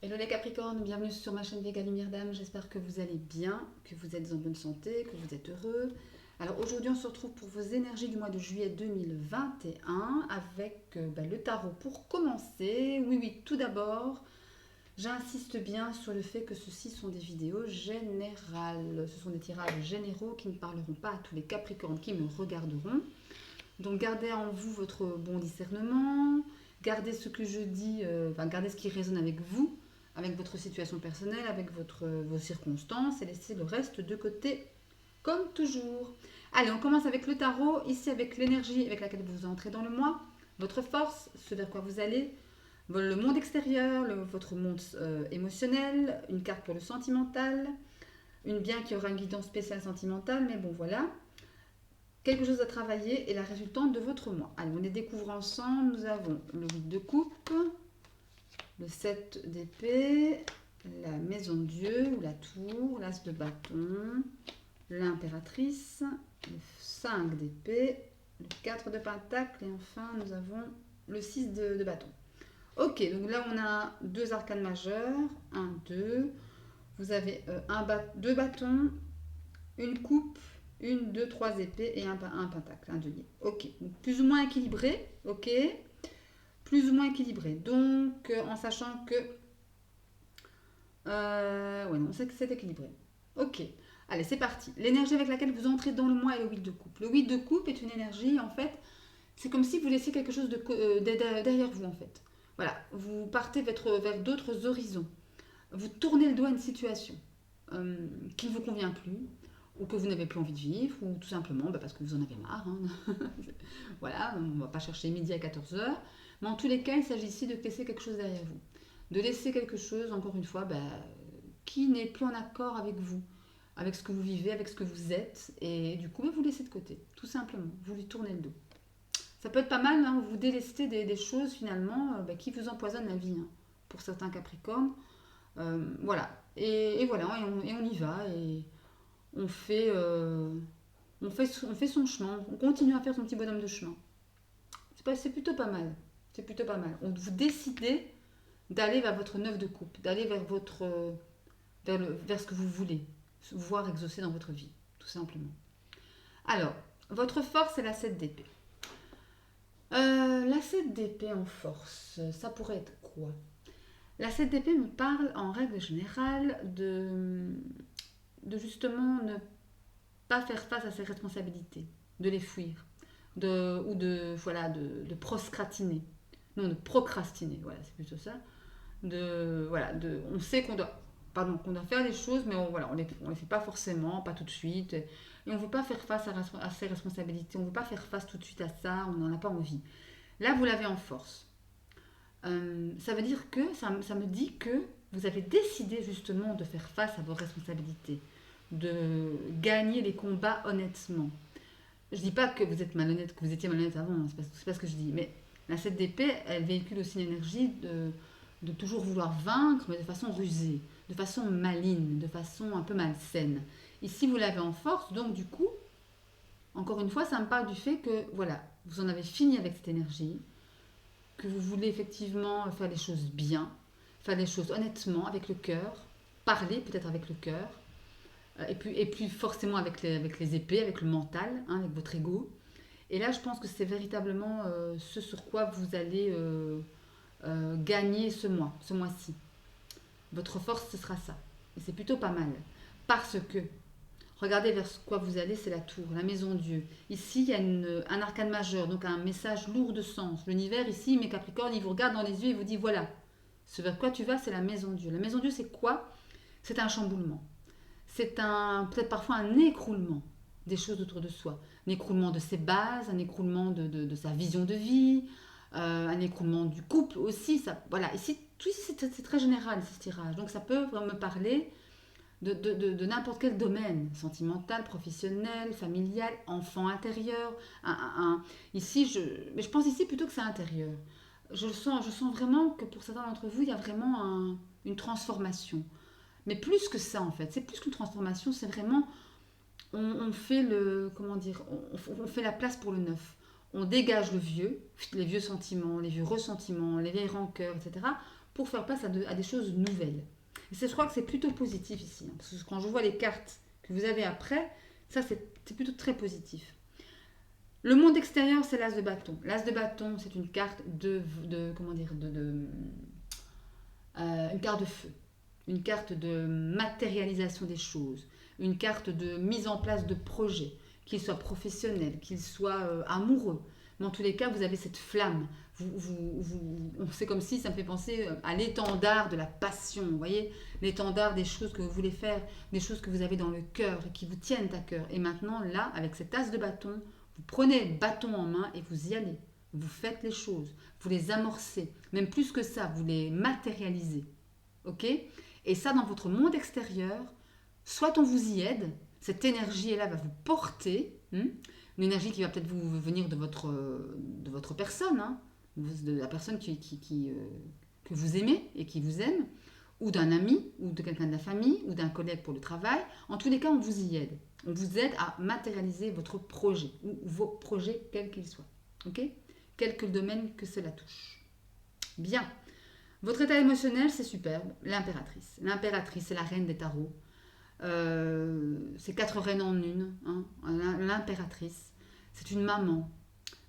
Hello les Capricornes, bienvenue sur ma chaîne Vega Lumière d'âme. J'espère que vous allez bien, que vous êtes en bonne santé, que vous êtes heureux. Alors aujourd'hui on se retrouve pour vos énergies du mois de juillet 2021 avec le tarot pour commencer. Oui, tout d'abord, j'insiste bien sur le fait que ceci sont des vidéos générales. Ce sont des tirages généraux qui ne parleront pas à tous les Capricornes qui me regarderont. Donc gardez en vous votre bon discernement, gardez ce que je dis, gardez ce qui résonne avec vous, avec votre situation personnelle, avec vos circonstances et laissez le reste de côté comme toujours. Allez, on commence avec le tarot, ici avec l'énergie avec laquelle vous entrez dans le mois, votre force, ce vers quoi vous allez, le monde extérieur, votre monde émotionnel, une carte pour le sentimental, une bien qui aura une guidance spéciale sentimentale, mais bon voilà quelque chose à travailler et la résultante de votre mois. Allez, on les découvre ensemble. Nous avons le 8 de coupe, le 7 d'épée, la maison de Dieu ou la tour, l'as de bâton, l'impératrice, le 5 d'épée, le 4 de pentacle et enfin nous avons le 6 de bâton. Ok, donc là on a deux arcanes majeures, 1, 2. Vous avez deux bâtons, une coupe, une, deux, trois épées et un pentacle, un denier. Ok, donc plus ou moins équilibré, ok, plus ou moins équilibré. Donc, en sachant que, ouais, non, c'est que c'est équilibré. Ok, allez, c'est parti. L'énergie avec laquelle vous entrez dans le mois est le 8 de coupe. Le 8 de coupe est une énergie, en fait, c'est comme si vous laissiez quelque chose derrière vous, en fait. Voilà, vous partez vers d'autres horizons. Vous tournez le dos à une situation qui ne vous convient plus, ou que vous n'avez plus envie de vivre, ou tout simplement parce que vous en avez marre. Hein. Voilà, on ne va pas chercher midi à 14 heures. Mais en tous les cas, il s'agit ici de laisser quelque chose derrière vous. De laisser quelque chose, encore une fois, qui n'est plus en accord avec vous, avec ce que vous vivez, avec ce que vous êtes. Et du coup, vous laissez de côté, tout simplement. Vous lui tournez le dos. Ça peut être pas mal, hein, vous délestez des choses finalement qui vous empoisonnent la vie. Hein, pour certains Capricornes. Voilà. Et voilà, et on y va. Et on fait, on fait son chemin, on continue à faire son petit bonhomme de chemin. C'est plutôt pas mal. C'est plutôt pas mal. Vous décidez d'aller vers votre 9 de coupe, d'aller vers vers ce que vous voulez voir exaucer dans votre vie, tout simplement. Alors, votre force est la 7 d'épée. La 7 d'épée en force, ça pourrait être quoi? La 7 d'épée me parle en règle générale de justement ne pas faire face à ses responsabilités, de les fuir, de procrastiner. Non, de procrastiner, voilà, c'est plutôt ça. On sait qu'on doit faire les choses, mais on les fait pas forcément, pas tout de suite. Et on ne veut pas faire face à ses responsabilités, on ne veut pas faire face tout de suite à ça, on n'en a pas envie. Là, vous l'avez en force. Ça veut dire que, ça me dit que vous avez décidé justement de faire face à vos responsabilités, de gagner les combats honnêtement. Je dis pas que vous êtes malhonnête, que vous étiez malhonnête avant, hein, c'est pas ce que je dis, mais la 7 d'épée, elle véhicule aussi l'énergie de toujours vouloir vaincre, mais de façon rusée, de façon maligne, de façon un peu malsaine. Ici, vous l'avez en force, donc du coup, encore une fois, ça me parle du fait que, voilà, vous en avez fini avec cette énergie, que vous voulez effectivement faire les choses bien, faire les choses honnêtement, avec le cœur, parler peut-être avec le cœur, et puis forcément avec les épées, avec le mental, hein, avec votre ego. Et là, je pense que c'est véritablement ce sur quoi vous allez gagner ce mois-ci. Votre force, ce sera ça. Et c'est plutôt pas mal. Parce que, regardez vers quoi vous allez, c'est la tour, la maison Dieu. Ici, il y a un arcane majeur, donc un message lourd de sens. L'univers, ici, mes Capricornes, il vous regarde dans les yeux et vous dit, voilà, ce vers quoi tu vas, c'est la maison Dieu. La maison Dieu, c'est quoi? C'est un chamboulement. C'est peut-être parfois un écroulement des choses autour de soi. Un écroulement de ses bases, un écroulement de sa vision de vie, un écroulement du couple aussi. Ça, voilà, ici, tout ici, c'est très général, ce tirage. Donc ça peut me parler de n'importe quel domaine, sentimental, professionnel, familial, enfant intérieur. Ici, mais je pense ici plutôt que c'est intérieur. Je sens vraiment que pour certains d'entre vous, il y a vraiment une transformation. Mais plus que ça, en fait, c'est plus qu'une transformation, c'est vraiment, on fait comment dire, on fait la place pour le neuf. On dégage les vieux sentiments, les vieux ressentiments, les vieilles rancœurs, etc. pour faire place à des choses nouvelles. Et je crois que c'est plutôt positif ici, hein, parce que quand je vois les cartes que vous avez après, ça c'est plutôt très positif. Le monde extérieur, c'est l'as de bâton. L'as de bâton, c'est une carte comment dire, une carte de feu, une carte de matérialisation des choses, une carte de mise en place de projets, qu'ils soient professionnels, qu'ils soient amoureux. Mais en tous les cas, vous avez cette flamme. C'est comme si ça me fait penser à l'étendard de la passion, vous voyez, l'étendard des choses que vous voulez faire, des choses que vous avez dans le cœur et qui vous tiennent à cœur. Et maintenant, là, avec cet as de bâton, vous prenez le bâton en main et vous y allez. Vous faites les choses, vous les amorcez, même plus que ça, vous les matérialisez. Ok? Et ça, dans votre monde extérieur, soit on vous y aide, cette énergie-là va vous porter, une énergie qui va peut-être vous venir de votre personne, hein, de la personne que vous aimez et qui vous aime, ou d'un ami, ou de quelqu'un de la famille, ou d'un collègue pour le travail. En tous les cas, on vous y aide. On vous aide à matérialiser votre projet, ou vos projets, quels qu'ils soient. Ok? Quel que le domaine que cela touche. Bien. Votre état émotionnel, c'est superbe. L'impératrice. L'impératrice, c'est la reine des tarots. C'est 4 reines en une. Hein. L'impératrice, c'est une maman.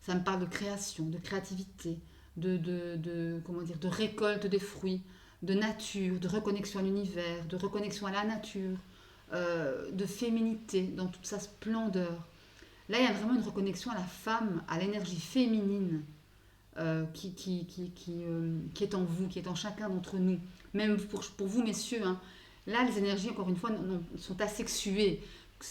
Ça me parle de création, de créativité, comment dire, de récolte des fruits, de nature, de reconnexion à l'univers, de reconnexion à la nature, de féminité dans toute sa splendeur. Là, il y a vraiment une reconnexion à la femme, à l'énergie féminine qui est en vous, qui est en chacun d'entre nous. Même pour vous, messieurs, hein. Là, les énergies, encore une fois, sont asexuées.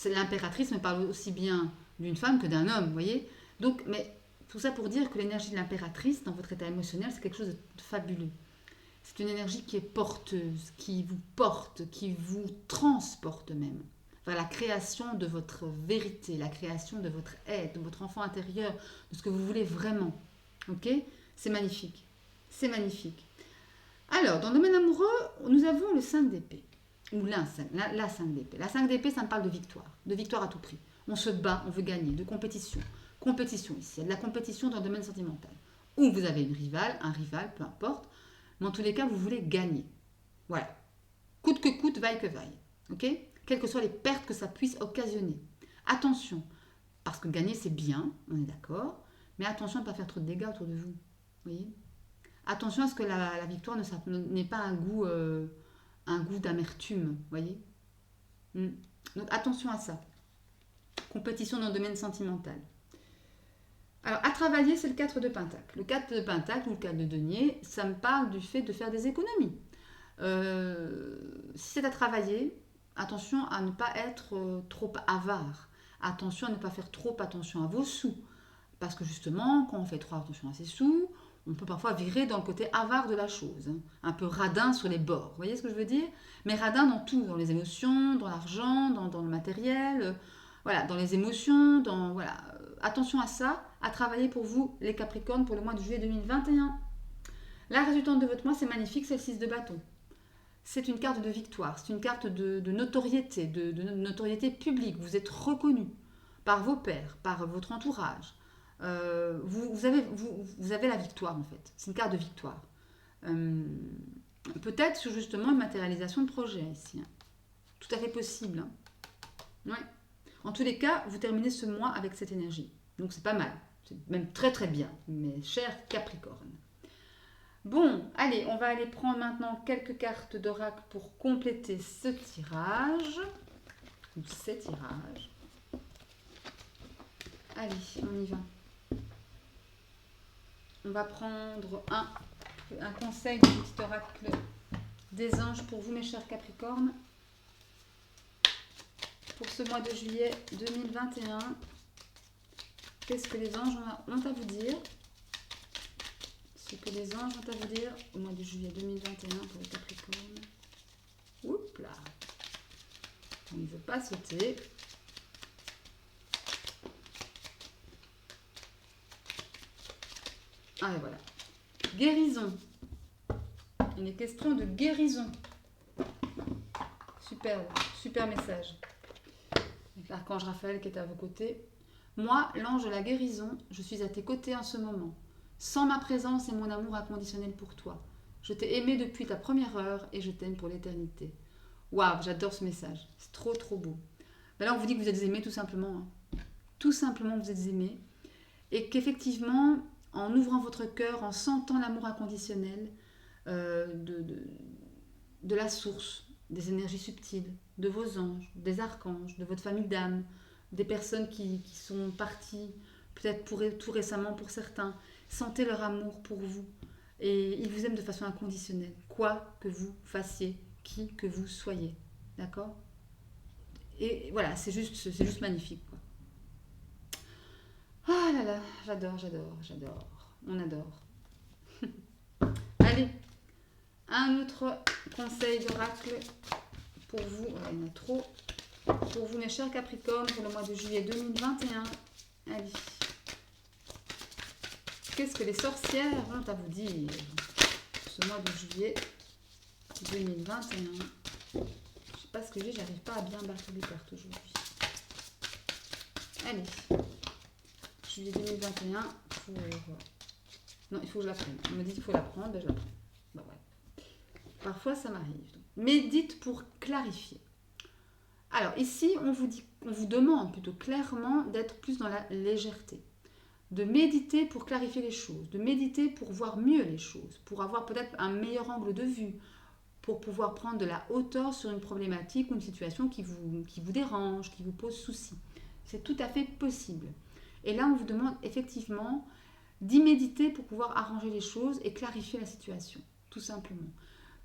L'impératrice me parle aussi bien d'une femme que d'un homme, vous voyez. Donc, mais tout ça pour dire que l'énergie de l'impératrice, dans votre état émotionnel, c'est quelque chose de fabuleux. C'est une énergie qui est porteuse, qui vous porte, qui vous transporte même vers la création de votre vérité, la création de votre être, de votre enfant intérieur, de ce que vous voulez vraiment. Ok? C'est magnifique. C'est magnifique. Alors, dans le domaine amoureux, nous avons le 5 d'épée. Ou la 5 d'épée. La 5 d'épée, ça me parle de victoire à tout prix. On se bat, on veut gagner, de compétition. Compétition ici, il y a de la compétition dans le domaine sentimental. Ou vous avez un rival, peu importe. Mais en tous les cas, vous voulez gagner. Voilà. Coûte que coûte, vaille que vaille. Ok? Quelles que soient les pertes que ça puisse occasionner. Attention, parce que gagner, c'est bien, on est d'accord. Mais attention à ne pas faire trop de dégâts autour de vous. Vous voyez? Attention à ce que la victoire n'ait pas un goût d'amertume. Vous voyez? Donc attention à ça. Compétition dans le domaine sentimental. Alors, à travailler, c'est le 4 de Pentacle. Le 4 de Pentacle ou le 4 de Denier, ça me parle du fait de faire des économies. Si c'est à travailler, attention à ne pas être trop avare. Attention à ne pas faire trop attention à vos sous. Parce que justement, quand on fait trop attention à ses sous, on peut parfois virer dans le côté avare de la chose. Hein. Un peu radin sur les bords. Vous voyez ce que je veux dire? Mais radin dans tout, dans les émotions, dans l'argent, dans le matériel, voilà, dans les émotions, voilà. Attention à ça, à travailler pour vous, les Capricornes, pour le mois de juillet 2021. La résultante de votre mois, c'est magnifique, c'est le 6 de bâton. C'est une carte de victoire, c'est une carte de notoriété, de notoriété publique. Vous êtes reconnu par vos pairs, par votre entourage. Vous avez la victoire en fait. C'est une carte de victoire. Peut-être sur justement une matérialisation de projet ici. Hein. Tout à fait possible. Hein. Ouais. En tous les cas, vous terminez ce mois avec cette énergie. Donc c'est pas mal. C'est même très très bien, mes chers Capricornes. Bon, allez, on va aller prendre maintenant quelques cartes d'oracle pour compléter ce tirage. Ou ces tirages. Allez, on y va. On va prendre un conseil du petit oracle des anges pour vous, mes chers Capricornes. Pour ce mois de juillet 2021, qu'est-ce que les anges ont à vous dire? Ce que les anges ont à vous dire au mois de juillet 2021 pour les Capricornes. Oups là, on ne veut pas sauter. Ah et voilà. Guérison. Il est question de guérison. Super message. L'archange Raphaël qui est à vos côtés. Moi, l'ange de la guérison, je suis à tes côtés en ce moment. Sans ma présence et mon amour inconditionnel pour toi, Je t'ai aimé depuis ta première heure et je t'aime pour l'éternité. Waouh, j'adore ce message. C'est trop, trop beau. Ben là, on vous dit que vous êtes aimé tout simplement. Hein. Tout simplement, vous êtes aimé. Et qu'effectivement, en ouvrant votre cœur, en sentant l'amour inconditionnel euh, de, de, de la source, des énergies subtiles, de vos anges, des archanges, de votre famille d'âme, des personnes qui sont parties, peut-être tout récemment pour certains, sentez leur amour pour vous. Et ils vous aiment de façon inconditionnelle, quoi que vous fassiez, qui que vous soyez. D'accord? Et voilà, c'est juste magnifique. Quoi. Oh là là, j'adore, j'adore, j'adore. On adore. Allez, un autre conseil d'oracle pour vous. Oh, il y en a trop. Pour vous, mes chers Capricornes, pour le mois de juillet 2021. Allez. Qu'est-ce que les sorcières ont à vous dire pour ce mois de juillet 2021? Je ne sais pas ce que j'ai, j'arrive pas à bien battre les cartes aujourd'hui. Allez. Juillet 2021 pour... Non, il faut que je la prenne. On me dit qu'il faut la prendre, ben je la prends. Ben ouais. Parfois, ça m'arrive. Médite pour clarifier. Alors, ici, on vous demande plutôt clairement d'être plus dans la légèreté. De méditer pour clarifier les choses. De méditer pour voir mieux les choses. Pour avoir peut-être un meilleur angle de vue. Pour pouvoir prendre de la hauteur sur une problématique ou une situation qui vous dérange, qui vous pose souci. C'est tout à fait possible. Et là, on vous demande effectivement d'y méditer pour pouvoir arranger les choses et clarifier la situation, tout simplement.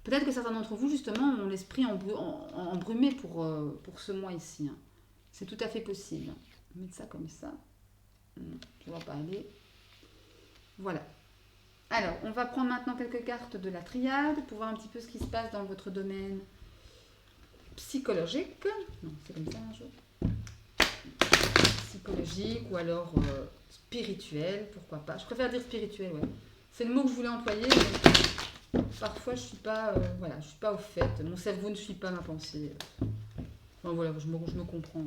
Peut-être que certains d'entre vous, justement, ont l'esprit embrumé pour ce mois ici. Hein. C'est tout à fait possible. On va mettre ça comme ça. Ça ne va pas aller. Voilà. Alors, on va prendre maintenant quelques cartes de la triade pour voir un petit peu ce qui se passe dans votre domaine psychologique. Non, c'est comme ça un jour. Psychologique ou alors spirituel, pourquoi pas. Je préfère dire spirituel, ouais. C'est le mot que je voulais employer, mais parfois je suis pas, je suis pas au fait. Mon cerveau ne suit pas ma pensée. Enfin, voilà, je me comprends.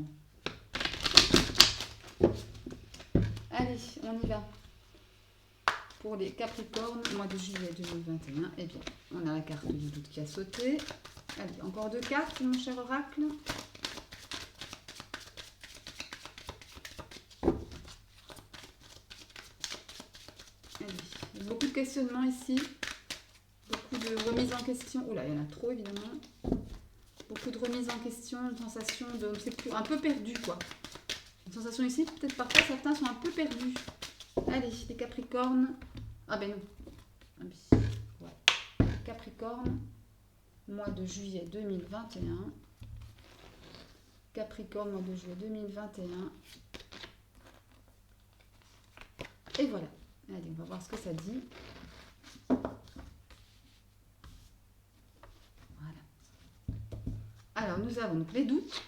Allez, on y va. Pour les Capricornes, mois de juillet 2021, eh bien, on a la carte du doute qui a sauté. Allez, encore 2 cartes, mon cher oracle. Allez, beaucoup de questionnements ici. Beaucoup de remises en question. Oula, il y en a trop, évidemment. Beaucoup de remises en question, une sensation de... C'est un peu perdu, quoi. Une sensation ici, peut-être parfois, certains sont un peu perdus. Allez, les Capricornes... Ah ben non. Ah ben, ouais. Capricorne, mois de juillet 2021. Capricorne, mois de juillet 2021. Et voilà. Allez, on va voir ce que ça dit. Voilà. Alors, nous avons donc les doutes,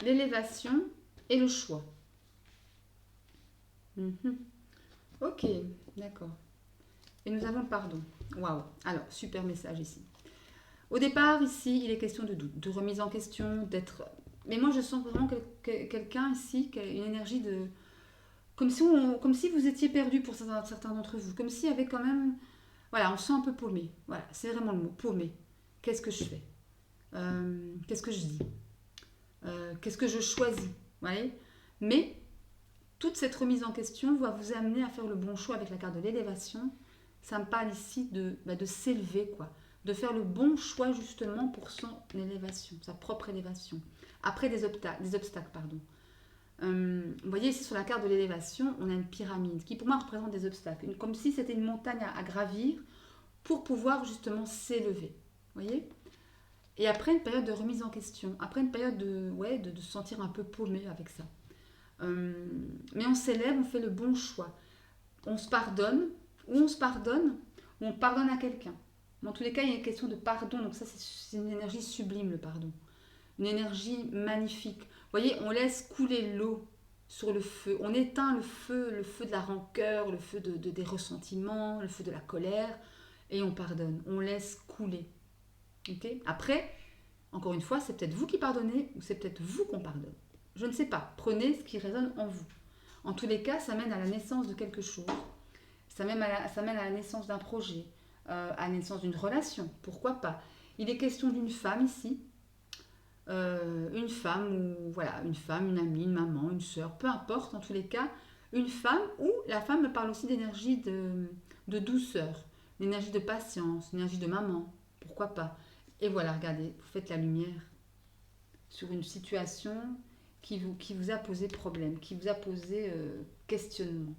l'élévation et le choix. Ok, d'accord. Et nous avons le pardon. Waouh. Alors, super message ici. Au départ, ici, il est question de doute, de remise en question, d'être... Mais moi, je sens vraiment quelqu'un ici, qui a une énergie de... Comme si vous étiez perdu pour certains d'entre vous. Comme s'il y avait quand même... Voilà, on se sent un peu paumé. Voilà, c'est vraiment le mot, paumé. Qu'est-ce que je fais Qu'est-ce que je dis Qu'est-ce que je choisis Vous voyez. Mais toute cette remise en question va vous amener à faire le bon choix avec la carte de l'élévation. Ça me parle ici de s'élever, quoi. De faire le bon choix justement pour son élévation, sa propre élévation. Après des obstacles, pardon. Vous voyez ici sur la carte de l'élévation, on a une pyramide qui pour moi représente des obstacles, comme si c'était une montagne à gravir pour pouvoir justement s'élever. Vous voyez. Et après une période de remise en question, après une période de se sentir un peu paumé avec ça. Mais on s'élève, on fait le bon choix. On se pardonne, ou on pardonne à quelqu'un. Dans tous les cas, il y a une question de pardon, donc ça c'est une énergie sublime, le pardon. Une énergie magnifique. Vous voyez, on laisse couler l'eau sur le feu. On éteint le feu de la rancœur, le feu des ressentiments, le feu de la colère, et on pardonne. On laisse couler. Okay. Après, encore une fois, c'est peut-être vous qui pardonnez, ou c'est peut-être vous qu'on pardonne. Je ne sais pas. Prenez ce qui résonne en vous. En tous les cas, ça mène à la naissance de quelque chose. Ça mène à la naissance d'un projet, à la naissance d'une relation, pourquoi pas. Il est question d'une femme ici, une femme ou voilà, une femme, une amie, une maman, une sœur, peu importe, en tous les cas, une femme ou la femme me parle aussi d'énergie de douceur, d'énergie de patience, d'énergie de maman, pourquoi pas. Et voilà, regardez, vous faites la lumière sur une situation qui vous a posé problème, qui vous a posé questionnement.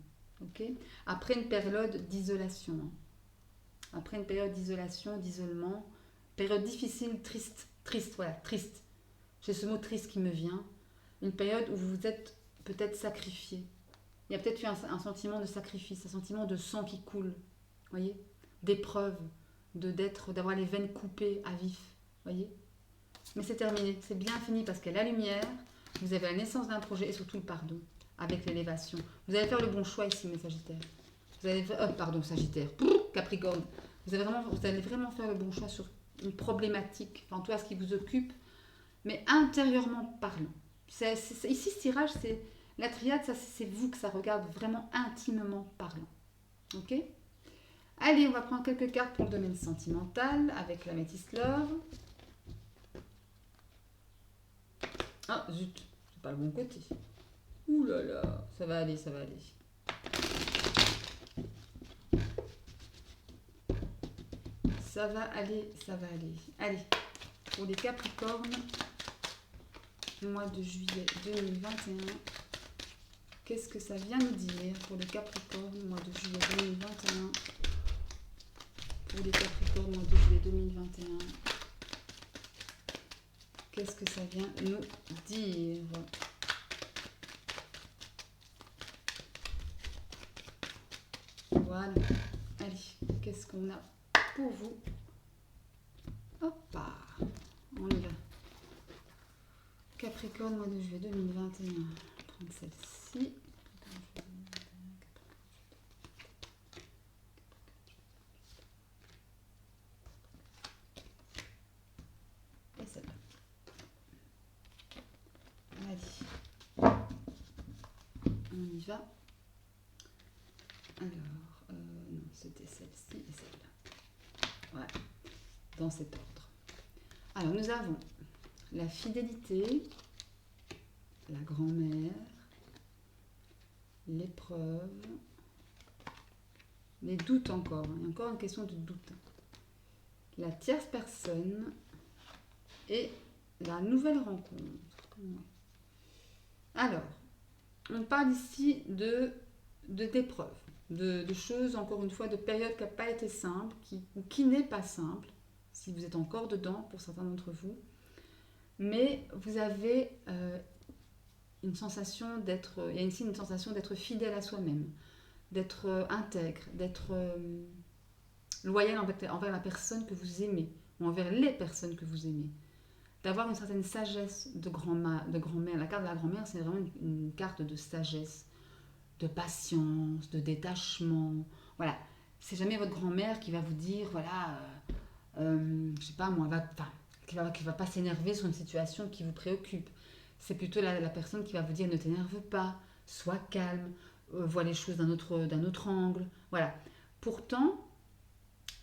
Okay, après une période d'isolation, hein. Après une période d'isolation, d'isolement, période difficile, triste, triste, voilà, triste. J'ai ce mot triste qui me vient. Une période où vous vous êtes peut-être sacrifié. Il y a peut-être eu un sentiment de sacrifice, un sentiment de sang qui coule, voyez, d'épreuve, d'avoir les veines coupées à vif, voyez. Mais c'est terminé, c'est bien fini parce qu'il y a la lumière, vous avez la naissance d'un projet et surtout le pardon avec l'élévation. Vous allez faire le bon choix ici, mes Sagittaires. Vous allez pardon, Sagittaire, Capricorne. Vous allez vraiment faire le bon choix sur une problématique, enfin, en tout cas ce qui vous occupe, mais intérieurement parlant. Ici, ce tirage, c'est la triade, ça, c'est vous que ça regarde vraiment intimement parlant. Ok? Allez, on va prendre quelques cartes pour le domaine sentimental avec la Métis Love. Ah, zut, c'est pas le bon côté. Ouh là là, ça va aller, ça va aller. Ça va aller, ça va aller. Allez, pour les Capricornes, mois de juillet 2021, qu'est-ce que ça vient nous dire pour les Capricornes, mois de juillet 2021? Pour les Capricornes, mois de juillet 2021, qu'est-ce que ça vient nous dire? Voilà. Allez, qu'est-ce qu'on a pour vous? Hop, on y va. Capricorne, mois de juillet 2021. Prendre celle-ci. Et celle-là. Allez. On y va. Alors, non, c'était celle-ci et celle-là. Voilà. Dans cet ordre. Alors, nous avons la fidélité, la grand-mère, l'épreuve, les doutes encore. Il y a encore une question de doute. La tierce personne et la nouvelle rencontre. Alors, on parle ici d'épreuves, de choses, encore une fois, de périodes qui n'ont pas été simples, qui n'est pas simple, si vous êtes encore dedans, pour certains d'entre vous. Mais vous avez une sensation d'être, il y a ici une sensation d'être fidèle à soi-même, d'être intègre, d'être loyal envers la personne que vous aimez, ou envers les personnes que vous aimez. D'avoir une certaine sagesse de grand-mère. La carte de la grand-mère, c'est vraiment une carte de sagesse, de patience, de détachement. Voilà, c'est jamais votre grand-mère qui va vous dire, voilà, je sais pas moi, qui va pas s'énerver sur une situation qui vous préoccupe. C'est plutôt la personne qui va vous dire, ne t'énerve pas, sois calme, vois les choses d'un autre angle. Voilà. Pourtant,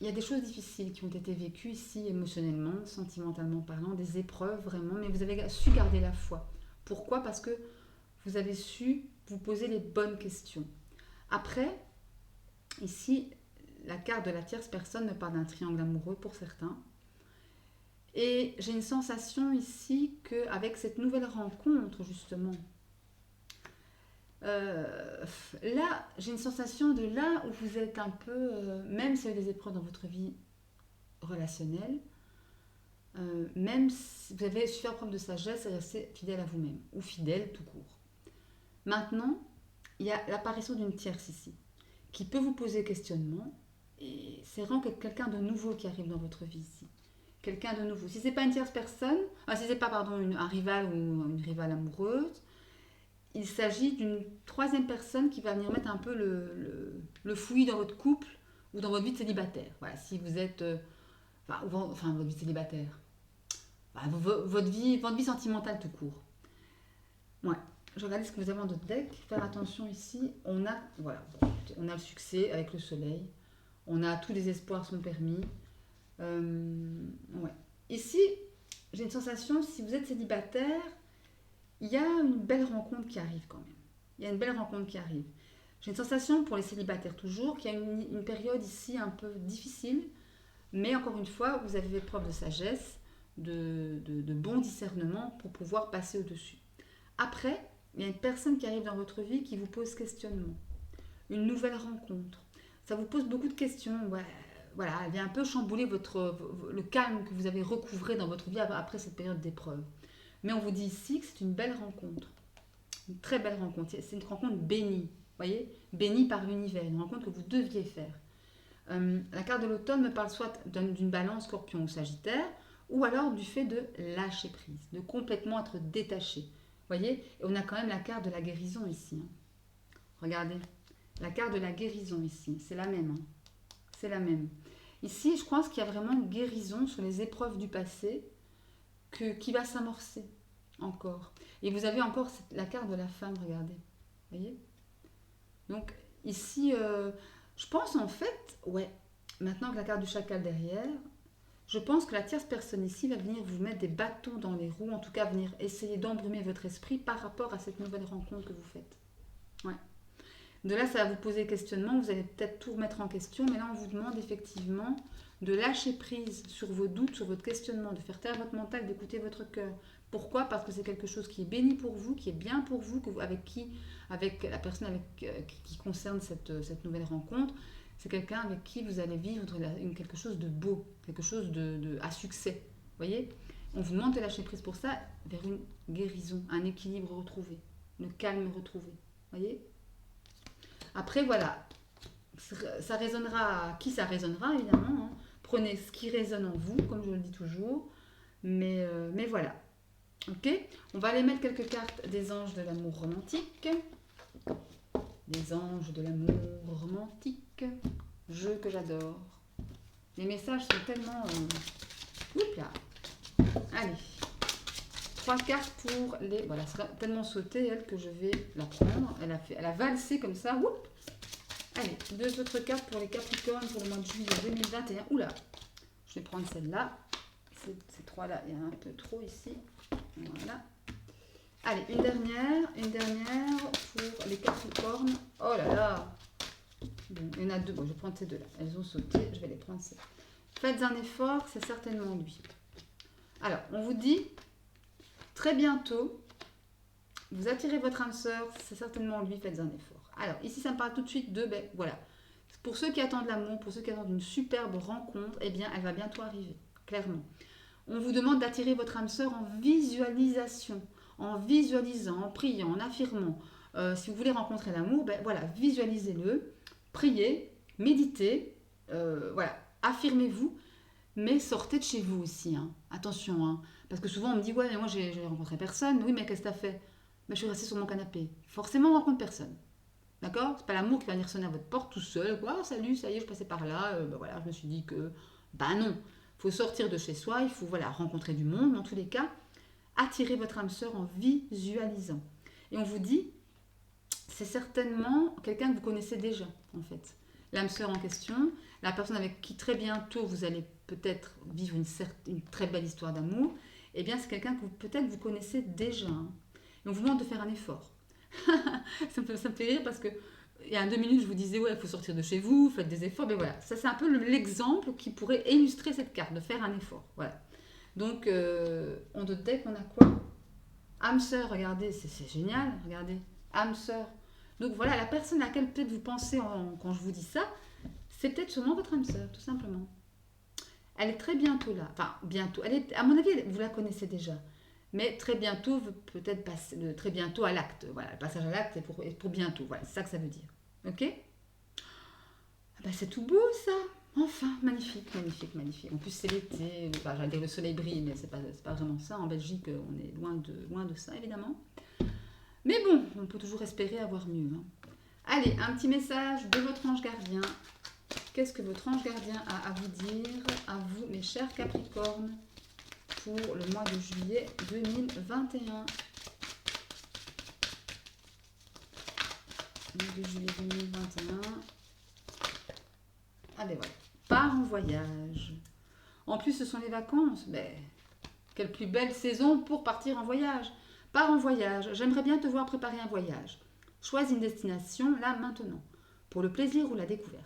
il y a des choses difficiles qui ont été vécues ici, émotionnellement, sentimentalement parlant, des épreuves vraiment, mais vous avez su garder la foi. Pourquoi? Parce que vous avez su vous poser les bonnes questions. Après, ici, la carte de la tierce personne me parle d'un triangle amoureux pour certains. Et j'ai une sensation ici qu'avec cette nouvelle rencontre, justement, là, j'ai une sensation de là où vous êtes un peu, même s'il y a des épreuves dans votre vie relationnelle, même si vous avez su faire preuve de sagesse et rester fidèle à vous-même, ou fidèle tout court. Maintenant, il y a l'apparition d'une tierce ici, qui peut vous poser questionnement, et c'est vraiment quelqu'un de nouveau qui arrive dans votre vie ici. Quelqu'un de nouveau. Si ce n'est pas une tierce personne, si ce n'est pas un rival ou une rivale amoureuse, il s'agit d'une troisième personne qui va venir mettre un peu le fouillis dans votre couple ou dans votre vie de célibataire. Voilà, si vous êtes... votre vie de célibataire. Votre vie sentimentale tout court. Ouais. Je regarde ce que vous avez dans votre deck. Faire attention ici. On a le succès avec le soleil. On a tous les espoirs sont permis. Ouais. Ici, j'ai une sensation, si vous êtes célibataire, il y a une belle rencontre qui arrive quand même. Il y a une belle rencontre qui arrive. J'ai une sensation pour les célibataires toujours qu'il y a une période ici un peu difficile, mais encore une fois, vous avez fait preuve de sagesse, de bon discernement pour pouvoir passer au-dessus. Après, il y a une personne qui arrive dans votre vie qui vous pose questionnement. Une nouvelle rencontre. Ça vous pose beaucoup de questions. Ouais, voilà, elle vient un peu chambouler le calme que vous avez recouvré dans votre vie après cette période d'épreuve. Mais on vous dit ici que c'est une belle rencontre. Une très belle rencontre. C'est une rencontre bénie. Voyez, bénie par l'univers. Une rencontre que vous deviez faire. La carte de l'automne me parle soit d'une balance scorpion ou sagittaire, ou alors du fait de lâcher prise, de complètement être détaché. Vous voyez, et on a quand même la carte de la guérison ici. Hein. Regardez, la carte de la guérison ici, c'est la même. Hein. C'est la même. Ici, je pense qu'il y a vraiment une guérison sur les épreuves du passé qui va s'amorcer encore. Et vous avez encore la carte de la femme, regardez. Vous voyez? Donc, ici, je pense en fait, ouais, maintenant que la carte du chacal derrière, je pense que la tierce personne ici va venir vous mettre des bâtons dans les roues, en tout cas venir essayer d'embrumer votre esprit par rapport à cette nouvelle rencontre que vous faites. Ouais. De là, ça va vous poser questionnement, vous allez peut-être tout remettre en question, mais là, on vous demande effectivement de lâcher prise sur vos doutes, sur votre questionnement, de faire taire votre mental, d'écouter votre cœur. Pourquoi? Parce que c'est quelque chose qui est béni pour vous, qui est bien pour vous, avec la personne qui concerne cette nouvelle rencontre, c'est quelqu'un avec qui vous allez vivre quelque chose de beau, quelque chose à succès. Vous voyez? On vous demande de lâcher prise pour ça, vers une guérison, un équilibre retrouvé, le calme retrouvé. Vous voyez? Après, voilà, ça résonnera à qui ça résonnera, évidemment. Hein. Prenez ce qui résonne en vous, comme je le dis toujours. Mais voilà. Ok? On va aller mettre quelques cartes des anges de l'amour romantique. Les anges de l'amour romantique. Jeu que j'adore. Les messages sont tellement... Oups là. Allez. 3 cartes pour les... Voilà, c'est tellement sauté, elle, que je vais la prendre. Elle a valsé comme ça. Oups. Allez, 2 autres cartes pour les Capricornes pour le mois de juillet 2021. Oula, je vais prendre celle-là. Ces 3-là, il y a un peu trop ici. Voilà. Allez, une dernière pour les Capricornes. Oh là là. Bon, il y en a 2. Bon, je vais prendre ces 2-là. Elles ont sauté, je vais les prendre. Faites un effort, c'est certainement lui. Alors, on vous dit, très bientôt, vous attirez votre âme sœur, c'est certainement lui, faites un effort. Alors, ici, ça me parle tout de suite de, voilà. Pour ceux qui attendent l'amour, pour ceux qui attendent une superbe rencontre, eh bien, elle va bientôt arriver, clairement. On vous demande d'attirer votre âme sœur en visualisation, en visualisant, en priant, en affirmant. Si vous voulez rencontrer l'amour, voilà, visualisez-le, priez, méditez, voilà, affirmez-vous, mais sortez de chez vous aussi, hein. Attention, hein, parce que souvent on me dit, ouais, mais moi j'ai rencontré personne, oui, mais qu'est-ce que t'as fait? Je suis restée sur mon canapé. Forcément, on rencontre personne. D'accord? C'est pas l'amour qui va venir sonner à votre porte tout seul. Oh, salut, ça y est, je passais par là. Voilà, je me suis dit que, non. Il faut sortir de chez soi, il faut rencontrer du monde. Dans tous les cas, attirer votre âme sœur en visualisant. Et on vous dit, c'est certainement quelqu'un que vous connaissez déjà, en fait. L'âme sœur en question, la personne avec qui très bientôt vous allez peut-être vivre une très belle histoire d'amour, eh bien, c'est quelqu'un que peut-être vous connaissez déjà. Hein. Et on vous demande de faire un effort. ça me fait rire parce que il y a 2 minutes, je vous disais, ouais, il faut sortir de chez vous, faites des efforts. Mais voilà, ça c'est un peu l'exemple qui pourrait illustrer cette carte, de faire un effort. Voilà. Donc, on de deck, on a quoi? Âme sœur, regardez, c'est génial, regardez. Âme sœur. Donc voilà, la personne à laquelle peut-être vous pensez quand je vous dis ça, c'est peut-être sûrement votre âme sœur, tout simplement. Elle est très bientôt là. Enfin, bientôt. Elle est, à mon avis, vous la connaissez déjà. Mais très bientôt, peut-être passer très bientôt à l'acte. Voilà, le passage à l'acte est pour bientôt. Voilà, c'est ça que ça veut dire. Ok? C'est tout beau ça. Enfin, magnifique, magnifique, magnifique. En plus, c'est l'été. J'allais dire le soleil brille, mais c'est pas vraiment ça. En Belgique, on est loin de ça, évidemment. Mais bon, on peut toujours espérer avoir mieux. Hein. Allez, un petit message de votre ange gardien. Qu'est-ce que votre ange gardien a à vous dire, à vous, mes chers Capricornes, pour le mois de juillet 2021. Le mois de juillet 2021. Allez, voilà. Pars en voyage. En plus, ce sont les vacances. Mais quelle plus belle saison pour partir en voyage. Pars en voyage. J'aimerais bien te voir préparer un voyage. Choisis une destination, là, maintenant, pour le plaisir ou la découverte.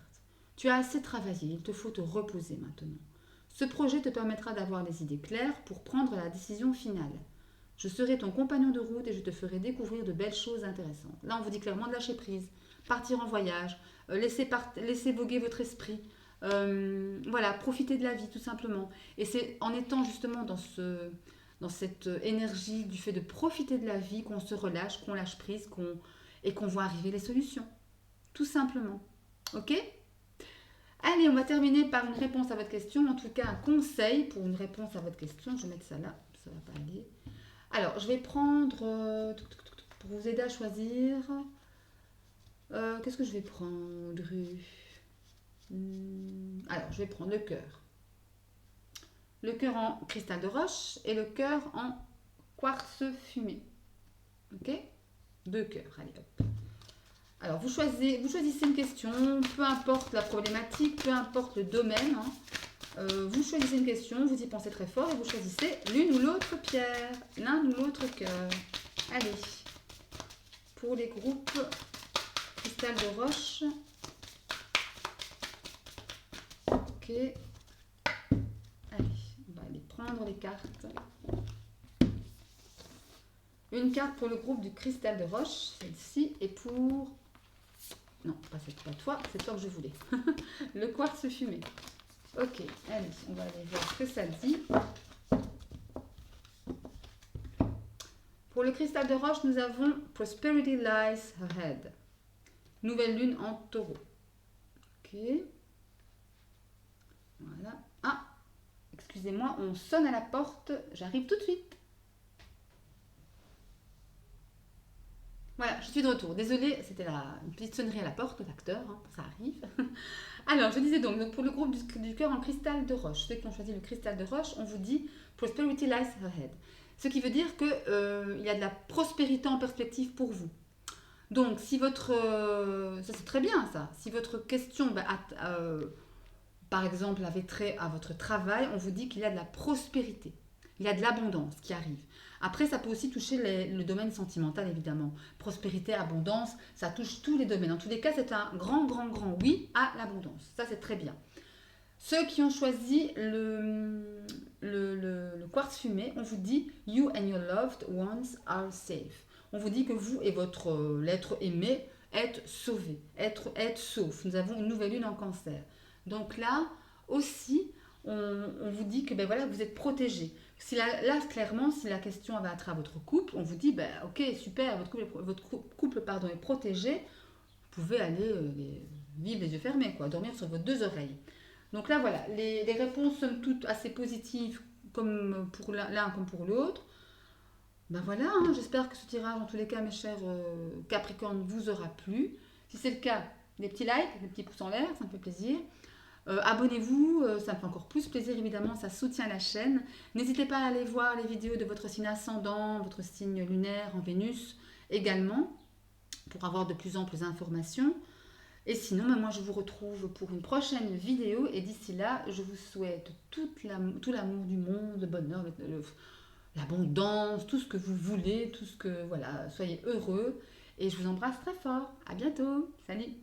Tu as assez travaillé, il te faut te reposer maintenant. Ce projet te permettra d'avoir les idées claires pour prendre la décision finale. Je serai ton compagnon de route et je te ferai découvrir de belles choses intéressantes. Là, on vous dit clairement de lâcher prise, partir en voyage, laisser voguer votre esprit. Voilà, profiter de la vie tout simplement. Et c'est en étant justement dans cette énergie du fait de profiter de la vie qu'on se relâche, qu'on lâche prise et qu'on voit arriver les solutions. Tout simplement. Ok? Allez, on va terminer par une réponse à votre question, en tout cas un conseil pour une réponse à votre question. Je vais mettre ça là, ça va pas aller. Alors, je vais prendre, pour vous aider à choisir, qu'est-ce que je vais prendre? Alors, je vais prendre le cœur. Le cœur en cristal de roche et le cœur en quartz fumé. Ok? 2 cœurs, allez hop. Alors, vous choisissez une question, peu importe la problématique, peu importe le domaine. Vous choisissez une question, vous y pensez très fort et vous choisissez l'une ou l'autre pierre, l'un ou l'autre cœur. Allez, pour les groupes cristal de roche. Ok. Allez, on va aller prendre les cartes. Une carte pour le groupe du cristal de roche, celle-ci, et pour... Non, pas toi, c'est toi que je voulais. Le quartz fumé. Ok, allez, on va aller voir ce que ça dit. Pour le cristal de roche, nous avons Prosperity lies ahead. Nouvelle lune en taureau. Ok. Voilà. Ah, excusez-moi, on sonne à la porte. J'arrive tout de suite. Voilà, je suis de retour. Désolée, c'était une petite sonnerie à la porte, le facteur, hein, ça arrive. Alors, je disais donc pour le groupe du cœur en cristal de roche, ceux qui ont choisi le cristal de roche, on vous dit Prosperity lies ahead. Ce qui veut dire qu'il y a de la prospérité en perspective pour vous. Donc, si votre... ça, c'est très bien, ça. Si votre question, par exemple, avait trait à votre travail, on vous dit qu'il y a de la prospérité. Il y a de l'abondance qui arrive. Après, ça peut aussi toucher le domaine sentimental, évidemment. Prospérité, abondance, ça touche tous les domaines. En tous les cas, c'est un grand, grand, grand oui à l'abondance. Ça, c'est très bien. Ceux qui ont choisi le quartz fumé, on vous dit « You and your loved ones are safe ». On vous dit que vous et votre l'être aimé êtes sauvés, êtes saufs. Nous avons une nouvelle lune en cancer. Donc là, aussi, on vous dit que voilà, vous êtes protégés. Là, clairement, si la question avait trait à votre couple, on vous dit, ok, super, votre couple est protégé, vous pouvez aller vivre les yeux fermés, quoi, dormir sur vos 2 oreilles. Donc là, voilà, les réponses sont toutes assez positives, comme pour l'un comme pour l'autre. Voilà, hein, j'espère que ce tirage, en tous les cas, mes chers Capricornes, vous aura plu. Si c'est le cas, des petits likes, des petits pouces en l'air, ça me fait plaisir. Abonnez-vous, ça me fait encore plus plaisir évidemment, ça soutient la chaîne. N'hésitez pas à aller voir les vidéos de votre signe ascendant, votre signe lunaire en Vénus également, pour avoir de plus amples informations. Et sinon, moi je vous retrouve pour une prochaine vidéo et d'ici là, je vous souhaite tout l'amour du monde, le bonheur, l'abondance, tout ce que vous voulez, tout ce que, voilà, soyez heureux et je vous embrasse très fort. À bientôt, salut!